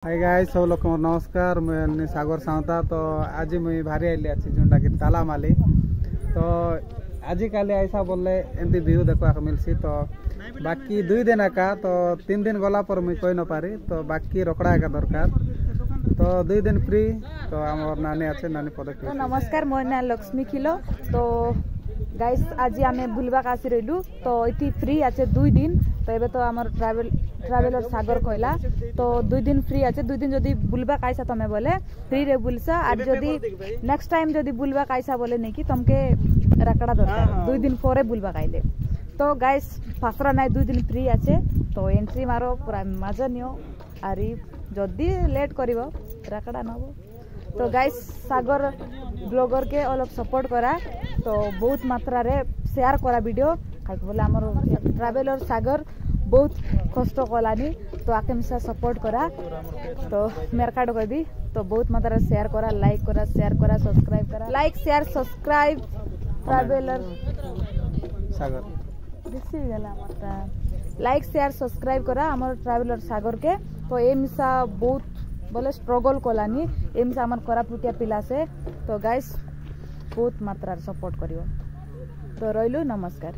Hi guys सब लोग नमस्कार मैं सागर सावता तो आज मुई भारी आइली अच्छी जोटा कि तालामाली तो आजिकाली ऐसा बोले एमती व्यू देखा मिलसी तो बाकी 2 दिन एका तो 3 दिन गला पर मुई कही न पारी तो बाकी रोकड़ा एका दरकार तो 2 दिन फ्री तो आम नानी अच्छे नानी पदक तो नमस्कार मोर ना लक्ष्मी किलो तो गाइस आज आमे बुलवा आसी रहिलु तो इति फ्री अच्छे 2 दिन तो एबे तो आमर ट्रैवलर सागर कहला तो 2 दिन फ्री अच्छे 2 दिन जदि बुलवा आइसा तमे बोले फ्री रे बुलसा आज जदि नेक्स्ट टाइम जदि बुलवा आइसा बोले नहीं कि तुमके रकड़ा दरकार 2 दिन परे बुलवा आइले तो गाइस फासरा नाइ 2 दिन फ्री अच्छे तो एंट्री मारो पूरा मजा नियो आरी जदि लेट करिवो रकड़ा नबो तो गाइस सागर ब्लॉगर के अलग सपोर्ट करा तो बहुत मात्रा रे शेयर करा वीडियो कहीं बोले आमर ट्रैवलर सागर बहुत कष्ट कलानी तो आके मिसा सपोर्ट करा तो मेरे कार्ड कर दी तो बहुत मात्रा शेयर करा लाइक करा शेयर करा सब्सक्राइब करा लाइक शेयर सब्सक्राइब ट्रैवलर सागर दिसी गला मात्रा लाइक शेयर सब्सक्राइब करा आमर ट्रैवलर सागर के तो ए मिसा बहुत बोले स्ट्रगल कलानी ए मिसा आमर कोरापुटिया पिला से तो गाइस बहुत मात्रा सपोर्ट करियो तो रहिलु नमस्कार।